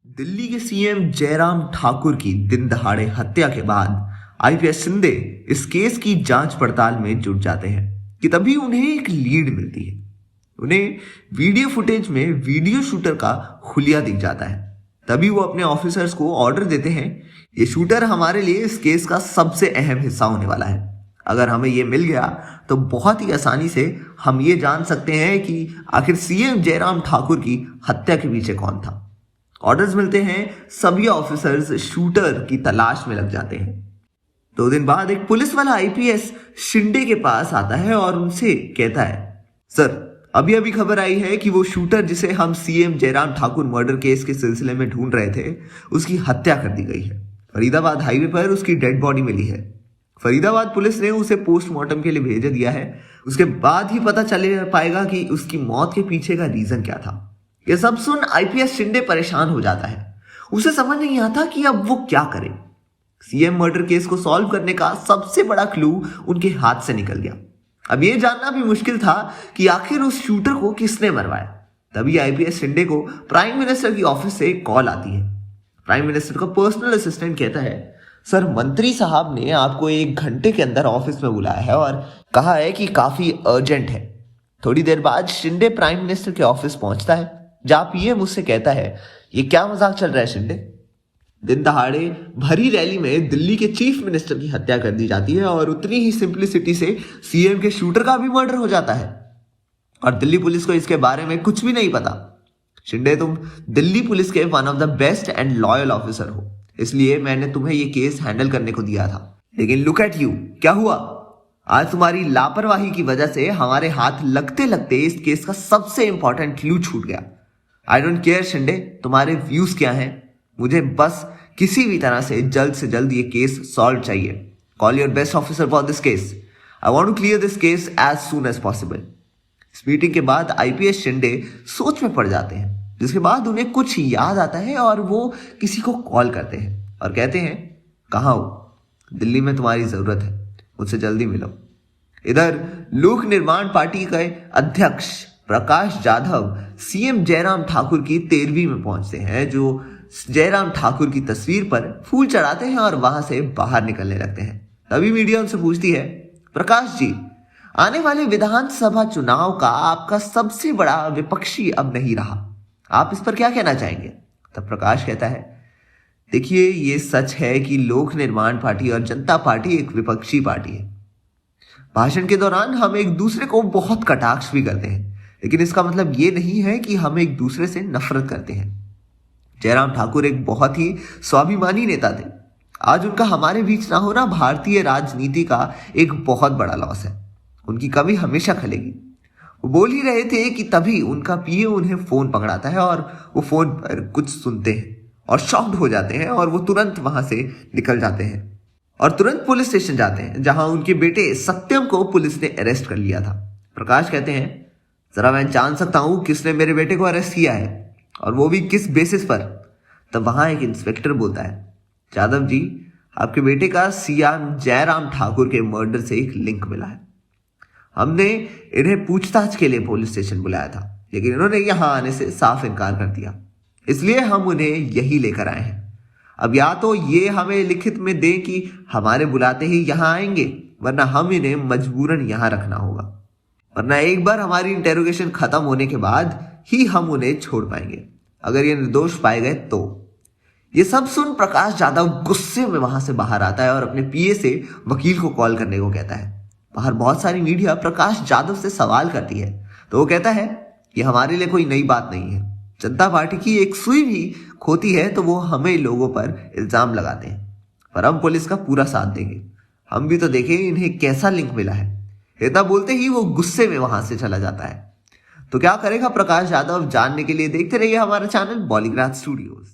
दिल्ली के सीएम जयराम ठाकुर की दिन दहाड़े हत्या के बाद आईपीएस शिंदे इस केस की जांच पड़ताल में जुट जाते हैं कि तभी उन्हें एक लीड मिलती है। उन्हें वीडियो फुटेज में वीडियो शूटर का हुलिया दिख जाता है। तभी वो अपने ऑफिसर्स को ऑर्डर देते हैं, ये शूटर हमारे लिए इस केस का सबसे अहम हिस्सा होने वाला है। अगर हमें ये मिल गया तो बहुत ही आसानी से हम ये जान सकते हैं कि आखिर सीएम जयराम ठाकुर की हत्या के पीछे कौन था। ऑर्डर्स मिलते हैं, सभी ऑफिसर्स शूटर की तलाश में लग जाते हैं। 2 दिन बाद एक पुलिस वाला आईपीएस शिंदे के पास आता है और उनसे कहता है, सर अभी अभी खबर आई है कि वो शूटर जिसे हम CM Jairam Thakur murder case के सिलसिले में ढूंढ रहे थे, उसकी हत्या कर दी गई है। फरीदाबाद हाईवे पर उसकी डेड बॉडी मिली है। फरीदाबाद पुलिस ने उसे पोस्टमार्टम के लिए भेज दिया है। उसके बाद ही पता चल पाएगा कि उसकी मौत के पीछे का रीजन क्या था। यह सब सुन आईपीएस शिंदे परेशान हो जाता है। उसे समझ नहीं आता कि अब वो क्या करे। सीएम मर्डर केस को सॉल्व करने का सबसे बड़ा क्लू उनके हाथ से निकल गया। अब यह जानना भी मुश्किल था कि आखिर उस शूटर को किसने मरवाया। तभी आईपीएस शिंदे को प्राइम मिनिस्टर की ऑफिस से एक कॉल आती है। प्राइम मिनिस्टर का पर्सनल असिस्टेंट कहता है, सर मंत्री साहब ने आपको 1 घंटे के अंदर ऑफिस में बुलाया है और कहा है कि काफी अर्जेंट है। थोड़ी देर बाद शिंदे प्राइम मिनिस्टर के ऑफिस पहुंचता है, जहां पीएम उससे कहता है, ये क्या मजाक चल रहा है शिंदे। दिन दहाड़े भरी रैली में दिल्ली के चीफ मिनिस्टर की हत्या कर दी जाती है और उतनी ही सिंप्लिसिटी से सीएम के शूटर का भी मर्डर हो जाता है और दिल्ली पुलिस को इसके बारे में कुछ भी नहीं पता। शिंदे, तुम दिल्ली पुलिस के one of the best and loyal officer हो, इसलिए मैंने तुम्हें ये केस हैंडल करने को दिया था। लेकिन लुक एट यू, क्या हुआ? आज तुम्हारी लापरवाही की वजह से हमारे हाथ लगते लगते इस केस का सबसे इंपॉर्टेंट क्लू छूट गया। आई डोंट केयर शिंदे, तुम्हारे व्यूज क्या हैं, मुझे बस किसी भी तरह से जल्द ये केस सॉल्व चाहिए। Call your best officer for this case. I want to clear this case as soon as possible. इस मीटिंग के बाद आईपीएस शिंदे सोच में पड़ जाते हैं, जिसके बाद उन्हें कुछ याद आता है और वो किसी को कॉल करते हैं और कहते हैं, कहाँ हो? दिल्ली में तुम्हारी जरूरत है, मुझसे जल्दी मिलो। इधर लोक निर्माण पार्टी के अध्यक्ष प्रकाश जाधव सीएम जयराम ठाकुर की 13वीं में पहुंचते हैं, जो जयराम ठाकुर की तस्वीर पर फूल चढ़ाते हैं और वहां से बाहर निकलने लगते हैं। तभी मीडिया उनसे पूछती है, प्रकाश जी, आने वाले विधानसभा चुनाव का आपका सबसे बड़ा विपक्षी अब नहीं रहा, आप इस पर क्या कहना चाहेंगे? तब प्रकाश कहता है, देखिए ये सच है कि लोक निर्माण पार्टी और जनता पार्टी एक विपक्षी पार्टी है। भाषण के दौरान हम एक दूसरे को बहुत कटाक्ष भी करते हैं, लेकिन इसका मतलब ये नहीं है कि हम एक दूसरे से नफरत करते हैं। जयराम ठाकुर एक बहुत ही स्वाभिमानी नेता थे। आज उनका हमारे बीच ना होना भारतीय राजनीति का एक बहुत बड़ा लॉस है। उनकी कमी हमेशा खलेगी। वो बोल ही रहे थे कि तभी उनका पीए उन्हें फोन पकड़ाता है और वो फोन पर कुछ सुनते हैं और शॉक्ड हो जाते हैं और वो तुरंत वहां से निकल जाते हैं और तुरंत पुलिस स्टेशन जाते हैं, जहां उनके बेटे सत्यम को पुलिस ने अरेस्ट कर लिया था। प्रकाश कहते हैं, जरा मैं जान सकता हूं किसने मेरे बेटे को अरेस्ट किया है और वो भी किस बेसिस पर? तब वहां एक इंस्पेक्टर बोलता है, जादव जी, आपके बेटे का सीएम जयराम ठाकुर के मर्डर से एक लिंक मिला है। हमने इन्हें पूछताछ के लिए पुलिस स्टेशन बुलाया था, लेकिन इन्होंने यहां आने से साफ इनकार कर दिया, इसलिए हम उन्हें यही लेकर आए हैं। अब या तो ये हमें लिखित में दें कि हमारे बुलाते ही यहां आएंगे, वरना हम इन्हें मजबूरन यहां रखना होगा, वरना एक बार हमारी इंटेरोगेशन खत्म होने के बाद ही हम उन्हें छोड़ पाएंगे। अगर ये निर्दोष पाए गए तो। ये सब सुन प्रकाश जाधव गुस्से में वहां से बाहर आता है और अपने पीए से वकील को कॉल करने को कहता है। बाहर बहुत सारी मीडिया प्रकाश जाधव से सवाल करती है, तो वो कहता है, ये हमारे लिए कोई नई बात नहीं है। जनता पार्टी की एक सुई भी खोती है तो वो हमें लोगों पर इल्जाम लगाते हैं, पर हम पुलिस का पूरा साथ देंगे। हम भी तो देखें इन्हें कैसा लिंक मिला है। इतना बोलते ही वो गुस्से में वहां से चला जाता है। तो क्या करेगा प्रकाश यादव, जानने के लिए देखते रहिए हमारा चैनल बॉलीग्राफ स्टूडियोज।